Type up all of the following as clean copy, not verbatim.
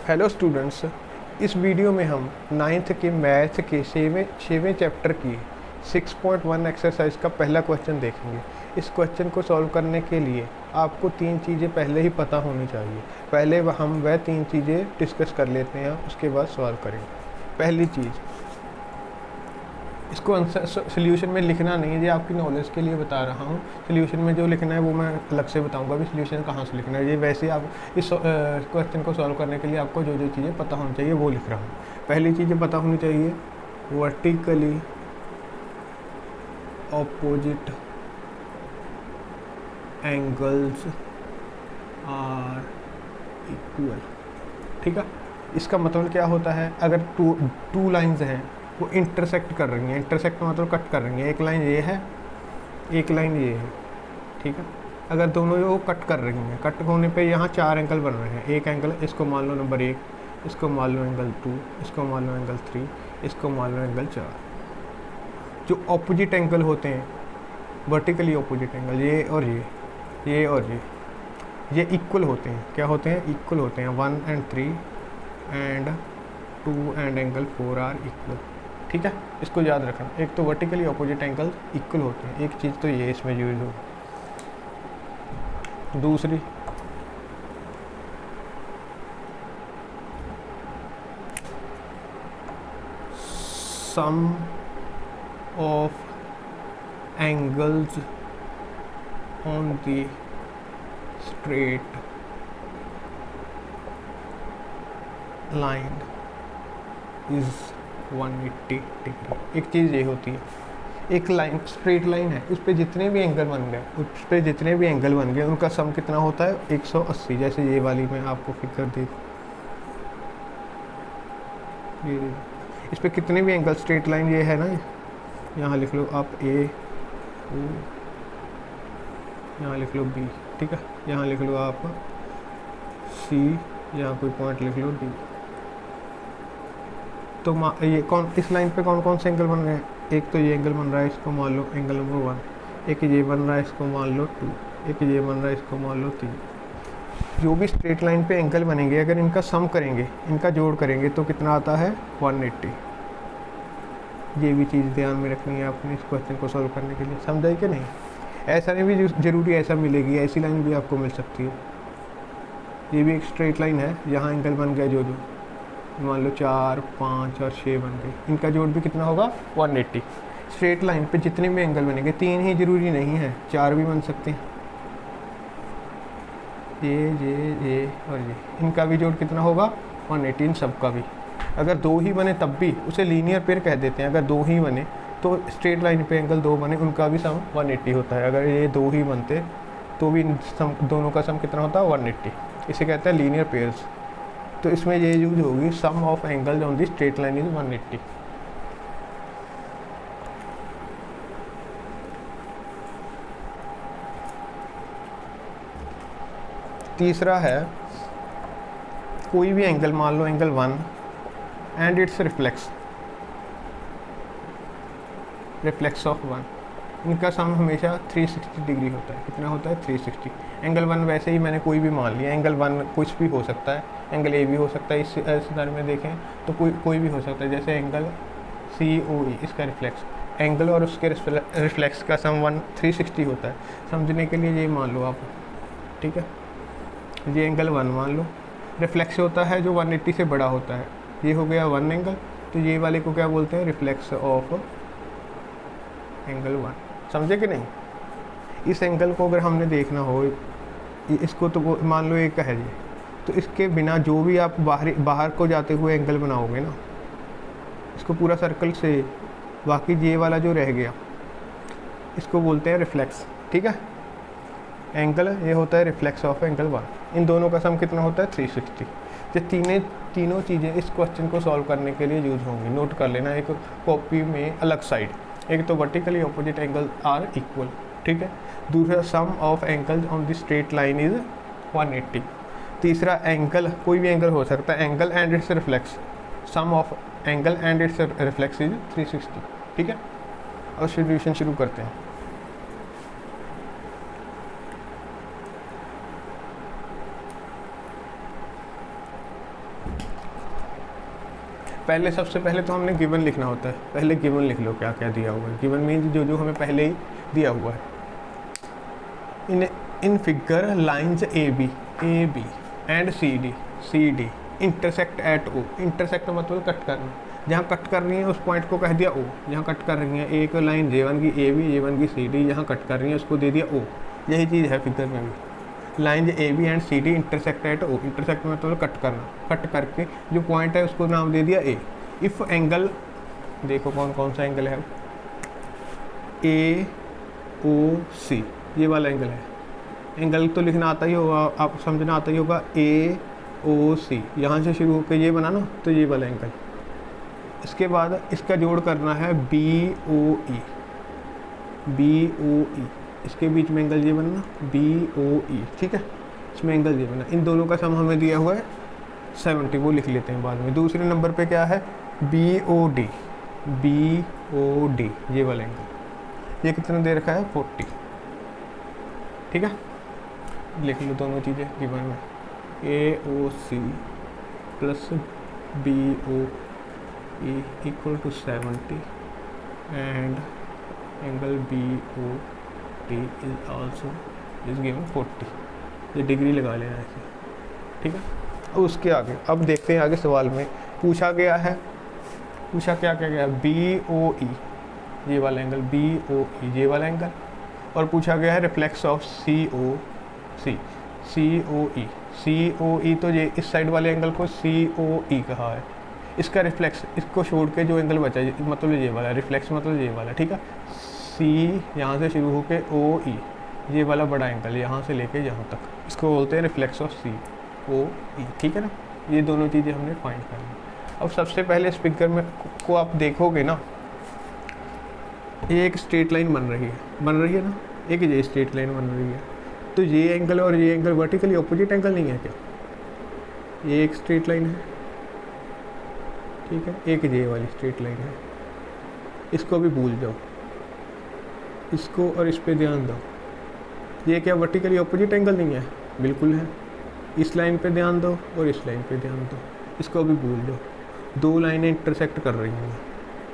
Hello students, इस video में हम नाइन्थ के मैथ के छेवें चैप्टर की 6.1 एक्सरसाइज का पहला क्वेश्चन देखेंगे। इस क्वेश्चन को सॉल्व करने के लिए आपको तीन चीज़ें पहले ही पता होनी चाहिए। पहले हम वह तीन चीज़ें डिस्कस कर लेते हैं, उसके बाद सॉल्व करेंगे। पहली चीज़, इसको आंसर सोल्यूशन में लिखना नहीं है, ये आपकी नॉलेज के लिए बता रहा हूँ। सोल्यूशन में जो लिखना है वो मैं अलग से बताऊँगा भी सोल्यूशन कहाँ से लिखना है। ये वैसे आप इस क्वेश्चन को सॉल्व करने के लिए आपको जो जो चीज़ें पता होनी चाहिए वो लिख रहा हूँ। पहली चीज़ें पता होनी चाहिए, vertically opposite angles are equal. ठीक है, इसका मतलब क्या होता है, अगर टू लाइंस हैं वो इंटरसेक्ट कर रही हैं। इंटरसेक्ट मतलब कट कर रही हैं। एक लाइन ये है, एक लाइन ये है। ठीक है, अगर दोनों वो कट कर रही हैं, कट होने पे यहाँ चार एंगल बन रहे हैं। एक एंगल, इसको मान लो नंबर 1, इसको मान लो एंगल 2, इसको मान लो एंगल 3, इसको मान लो एंगल 4। जो ऑपोजिट एंगल होते हैं, वर्टिकली ऑपोजिट एंगल, ये और ये और ये इक्वल होते हैं। क्या होते हैं? इक्वल होते हैं। 1 and 3 and 2 and angle 4 are equal. ठीक है, इसको याद रखना। एक तो वर्टिकली ऑपोजिट एंगल इक्वल होते हैं, एक चीज़ तो ये इसमें यूज हो। दूसरी, sum of angles on the straight line is 180 degree. एक चीज़ ये होती है, एक लाइन स्ट्रेट लाइन है, उस पर जितने भी एंगल बन गए उनका सम कितना होता है? 180। जैसे ये वाली मैं आपको फिगर दे, ये इस पर कितने भी एंगल, स्ट्रेट लाइन ये है ना, यहाँ लिख लो आप A, O, यहाँ लिख लो B। ठीक है, यहाँ लिख लो आप C, यहाँ कोई पॉइंट लिख लो D। तो ये कौन, इस लाइन पे कौन कौन से एंगल बन रहे हैं? एक तो ये एंगल बन रहा है, इसको मान लो एंगल नंबर 1। एक ये बन रहा है, इसको मान लो 2। एक ये बन रहा है, इसको मान लो 3। जो भी स्ट्रेट लाइन पे एंगल बनेंगे, अगर इनका सम करेंगे, इनका जोड़ करेंगे तो कितना आता है? 180। ये भी चीज़ ध्यान में रखनी है आपने इस क्वेश्चन को सॉल्व करने के लिए। समझाई कि नहीं? ऐसा नहीं भी जरूरी ऐसा मिलेगी, ऐसी लाइन भी आपको मिल सकती है। ये भी एक स्ट्रेट लाइन है, यहाँ एंगल बन गया जो मान लो 4, 5 और 6 बन गए, इनका जोड़ भी कितना होगा? 180। स्ट्रेट लाइन पे जितने भी एंगल बनेंगे, 3 ही जरूरी नहीं है, 4 भी बन सकते हैं। ये और ये, इनका भी जोड़ कितना होगा? 180, इन सब का भी। अगर 2 ही बने तब भी उसे लीनियर पेयर कह देते हैं। अगर 2 ही बने तो स्ट्रेट लाइन पे एंगल 2 बने, उनका भी सम 180 होता है। अगर ये 2 ही बनते तो भी सम, दोनों का सम कितना होता है? 180। इसे कहते हैं लीनियर पेयर्स। तो इसमें ये यूज होगी, sum of angle on the straight line is 180। तीसरा है, कोई भी एंगल, मान लो angle 1 and it's reflex of 1, इनका सम हमेशा 360 डिग्री होता है। कितना होता है? 360। एंगल 1 वैसे ही मैंने कोई भी मान लिया, एंगल 1 कुछ भी हो सकता है, एंगल A भी हो सकता है। इस सिनारियो में देखें तो कोई भी हो सकता है। जैसे एंगल COE, इसका रिफ्लेक्स एंगल और उसके रिफ्लेक्स का सम 360 होता है। समझने के लिए ये मान लो आप। ठीक है, ये एंगल 1 मान लो, रिफ्लेक्स होता है जो 180 से बड़ा होता है। ये हो गया 1 एंगल, तो ये वाले को क्या बोलते हैं? Reflex of angle 1। समझे कि नहीं? इस एंगल को अगर हमने देखना हो, इसको तो मान लो एक है ये, तो इसके बिना जो भी आप बाहर को जाते हुए एंगल बनाओगे ना, इसको पूरा सर्कल से, बाकी ये वाला जो रह गया इसको बोलते हैं रिफ्लेक्स। ठीक है, एंगल ये होता है रिफ्लेक्स ऑफ एंगल 1। इन दोनों का सम कितना होता है? 360। ये तीनों चीज़ें इस क्वेश्चन को सॉल्व करने के लिए यूज होंगी। नोट कर लेना एक कॉपी में अलग साइड। एक तो vertically opposite angle are equal. ठीक है, दूसरा sum of angle on the straight line is 180। तीसरा एंगल, कोई भी एंगल हो सकता है, angle and it's reflex, sum of angle and it's reflex is 360। ठीक है, और सॉल्यूशन शुरू करते हैं। पहले सबसे पहले तो हमने गिवन लिखना होता है, पहले गिवन लिख लो क्या क्या दिया हुआ है। गिवन मीन्स जो जो हमें पहले ही दिया हुआ है। In figure lines A B and C D intersect at O. Intersect मतलब कट करना, जहाँ कट कर रही है उस पॉइंट को कह दिया ओ। जहाँ कट कर रही है एक लाइन J1 की ए बी, J1 की सी डी, जहाँ कट कर रही है उसको दे दिया ओ। यही चीज़ है फिगर में भी। Line A B and C D intersect at O. Intersect मतलब कट करना, कट करके जो पॉइंट है उसको नाम दे दिया ए। इफ़ एंगल, देखो कौन कौन सा एंगल है, ए ओ सी, ये वाला एंगल है। एंगल तो लिखना आता ही होगा, आपको समझना आता ही होगा। ए ओ सी, यहाँ से शुरू होकर ये बना ना, तो ये वाला एंगल। इसके बाद इसका जोड़ करना है बी ओ ई, इसके बीच में एंगल ये बनना बी ओ ई, ठीक है। इसमें एंगल ये बना। इन दोनों का सम हमें दिया हुआ है 70, वो लिख लेते हैं बाद में। दूसरे नंबर पे क्या है, बी ओ डी, ये वाला एंगल। ये कितना दे रखा है 40, ठीक है। लिख लो दोनों चीज़ें गिवन में, A O C plus B O E equal to 70 and angle B O T is also is given 40। ये डिग्री लगा लेना ऐसे, ठीक है। अब उसके आगे अब देखते हैं आगे सवाल में पूछा गया है, पूछा क्या क्या गया, बी ओ ई, ये वाला एंगल बी ओ ई, ये वाला एंगल। और पूछा गया है रिफ्लेक्स ऑफ सी ओ ई, तो ये इस साइड वाले एंगल को सी ओ ई कहा है। इसका रिफ्लेक्स, इसको छोड़ के जो एंगल बचा मतलब ये वाला, रिफ्लेक्स मतलब ये वाला, ठीक है। सी यहाँ से शुरू होके ओ ई, ये वाला बड़ा एंगल यहाँ से लेके यहाँ तक, इसको बोलते हैं रिफ्लेक्स ऑफ सी ओ ई, ठीक है ना। ये दोनों चीज़ें हमने फाइंड करनी। अब सबसे पहले इस फिगर में को आप देखोगे ना, ये एक स्ट्रेट लाइन बन रही है ना, एक ये स्ट्रेट लाइन बन रही है। तो ये एंगल और ये एंगल वर्टिकली ऑपोजिट एंगल नहीं है क्या? ये एक स्ट्रेट लाइन है, ठीक है, एक ये वाली स्ट्रेट लाइन है। इसको भी भूल जाओ, इसको और इस पे ध्यान दो। ये क्या वर्टिकली ऑपोजिट एंगल नहीं है? बिल्कुल है। इस लाइन पे ध्यान दो और इस लाइन पे ध्यान दो, इसको भी भूल जाओ। दो लाइनें इंटरसेक्ट कर रही हैं,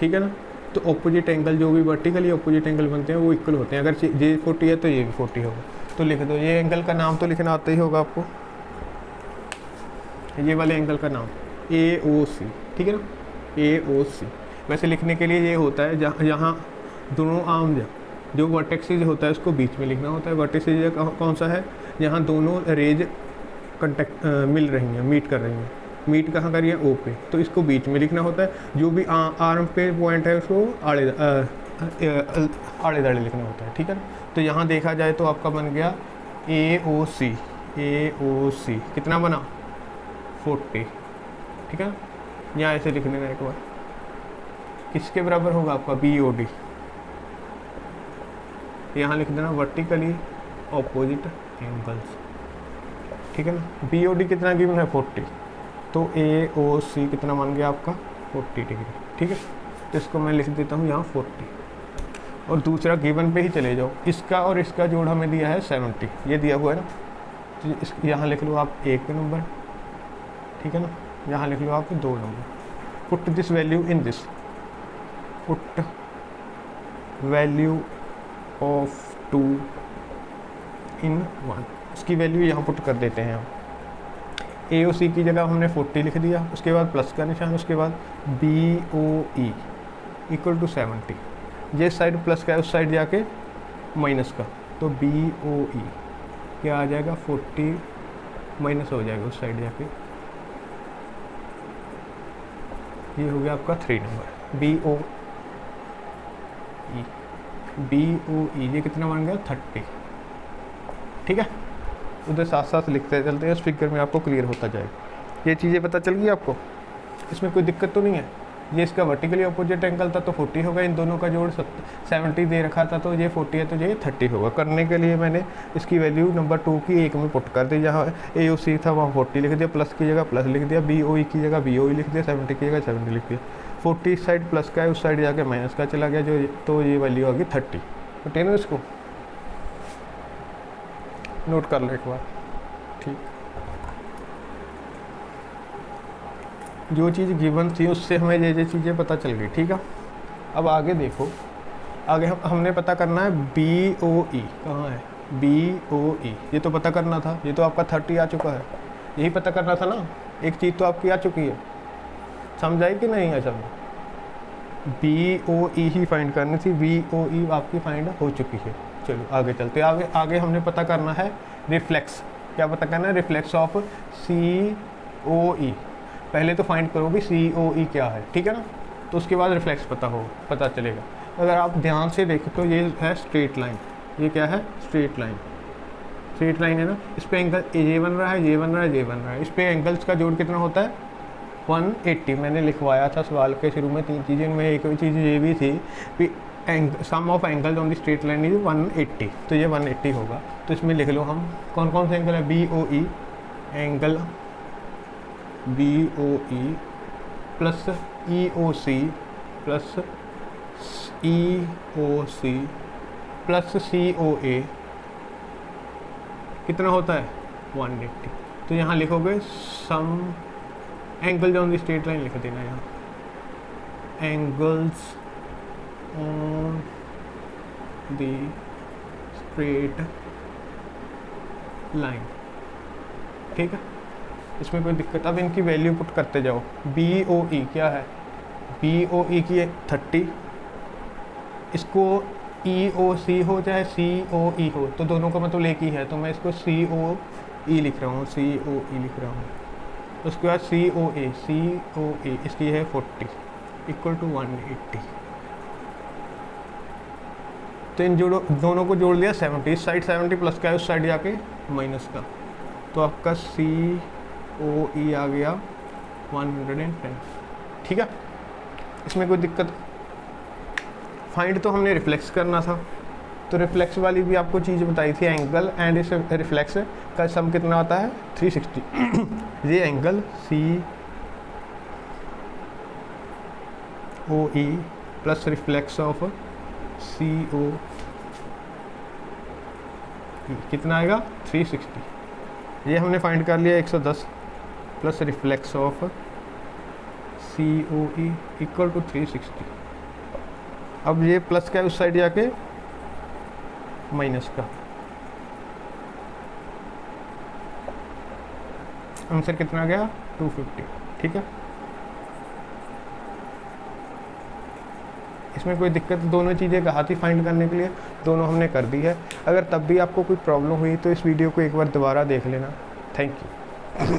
ठीक है ना। तो ऑपोजिट एंगल जो भी वर्टिकली ऑपोजिट एंगल बनते हैं वो इक्वल होते हैं। अगर ये 40 है तो ये भी 40 होगा। तो लिख दो, ये एंगल का नाम तो लिखना आता ही होगा आपको, ये वाले एंगल का नाम ए ओ सी, ठीक है ना, ए ओ सी। वैसे लिखने के लिए ये होता है यहाँ दोनों आर्म जो वर्टेक्सेज होता है उसको बीच में लिखना होता है। वर्टेक्सेज कौन सा है? यहाँ दोनों रेज कंटेक्ट मिल रही हैं, मीट कर रही हैं। मीट कहाँ करिए? ओ पे, तो इसको बीच में लिखना होता है। जो भी आर्म पे पॉइंट है उसको आड़े दाड़े लिखना होता है, ठीक है ना। तो यहाँ देखा जाए तो आपका बन गया ए ओ सी, कितना बना 40, ठीक है। यहाँ ऐसे लिख लेना एक बार। किसके बराबर होगा आपका? B O D. यहाँ लिख देना वर्टिकली ऑपोजिट एंगल्स, ठीक है ना। बी ओ डी कितना गिवन है? 40। तो ए ओ सी कितना मान गया आपका? 40 डिग्री, ठीक है। तो इसको मैं लिख देता हूँ यहाँ 40। और दूसरा गिवन पे ही चले जाओ। इसका और इसका जोड़ हमें दिया है 70, ये दिया हुआ है ना। तो इस यहाँ लिख लो आप 1 नंबर, ठीक है ना। यहाँ लिख लो आप 2 number. Put this value in this, put value of 2 इन 1, इसकी वैल्यू यहाँ पुट कर देते हैं हम। ए ओ सी की जगह हमने 40 लिख दिया, उसके बाद प्लस का निशान, उसके बाद B O E equal to 70। ये साइड प्लस का है, उस साइड जाके माइनस का, तो बी ओ ई क्या आ जाएगा? 40 माइनस हो जाएगा उस साइड जाके। ये हो गया आपका 3 नंबर बी ओ ई। ये कितना बन गया? 30, ठीक है। उधर साथ साथ लिखते चलते हैं, इस फिगर में आपको क्लियर होता जाएगा। ये चीज़ें पता चल गई आपको, इसमें कोई दिक्कत तो नहीं है। ये इसका वर्टिकली अपोजिट एंगल था तो 40 होगा, इन दोनों का जोड़ 70 दे रखा था, तो ये 40 है तो ये 30 होगा। करने के लिए मैंने इसकी वैल्यू नंबर 2 की 1 में पुट कर दी। जहाँ ए ओ सी था वहाँ 40 लिख दिया, प्लस की जगह प्लस लिख दिया, बी ओ ई की जगह बी ओ ई लिख दिया, 70 की जगह 70 लिख दिया। 40 इस साइड प्लस का है, उस साइड जाके माइनस का चला गया, जो तो ये वैल्यू आ गई 30। तो टेन इसको नोट कर लो एक बार, ठीक। जो चीज़ गिवन थी उससे हमें ये चीज़ें पता चल गई, ठीक है। अब आगे देखो, आगे हमने पता करना है BOE कहाँ है, BOE ये तो पता करना था, ये तो आपका 30 आ चुका है, यही पता करना था ना, एक चीज़ तो आपकी आ चुकी है, समझ आई कि नहीं है समझ। BOE ही फाइंड करनी थी, BOE आपकी फाइंड हो चुकी है। चलो आगे चलते, आगे हमने पता करना है रिफ्लेक्स, क्या पता करना है, रिफ्लेक्स ऑफ COE। पहले तो फाइंड करो भी COE क्या है, ठीक है ना, तो उसके बाद रिफ्लेक्स पता चलेगा। अगर आप ध्यान से देखें तो ये है स्ट्रेट लाइन, ये क्या है, स्ट्रेट लाइन है ना, इस पे एंगल ये बन रहा है, ये बन रहा है, ये बन रहा है, इस पे एंगल्स का जोड़ कितना होता है 180। मैंने लिखवाया था सवाल के शुरू में 3 चीज़ें, में एक चीज़ ये भी थी कि sum of angle on the straight line is 180, तो ये 180 होगा। तो इसमें लिख लो हम कौन कौन से एंगल है, BOE angle BOE plus EOC plus EOC plus COA कितना होता है 180। तो यहाँ लिखोगे sum angle on the straight line लिख देना, यहाँ angles on the straight line, ठीक है, इसमें कोई दिक्कत। अब इनकी वैल्यू पुट करते जाओ। BOE क्या है, BOE की 30, इसको EOC हो चाहे COE हो, तो दोनों का मतलब एक ही है, तो मैं इसको COE लिख रहा हूँ, COE लिख रहा हूँ। उसके बाद COA इसकी है 40 इक्वल टू 180। तो इन दोनों को जोड़ लिया 70, इस साइड 70 प्लस का है, उस साइड जाके माइनस का, तो आपका COE आ गया 110, ठीक है। इसमें कोई दिक्कत, फाइंड तो हमने रिफ्लेक्स करना था, तो रिफ्लेक्स वाली भी आपको चीज़ बताई थी, एंगल एंड इस रिफ्लेक्स का सम कितना आता है 360। ये angle COE plus reflex of COE कितना आएगा 360। ये हमने फाइंड कर लिया 110 plus reflex of COE equal to 360। अब ये प्लस का है, उस साइड जाके माइनस का, आंसर कितना आ गया 250, ठीक है। इसमें कोई दिक्कत, दोनों चीज़ें कहा थी फाइंड करने के लिए, दोनों हमने कर दी है। अगर तब भी आपको कोई प्रॉब्लम हुई तो इस वीडियो को एक बार दोबारा देख लेना। Thank you.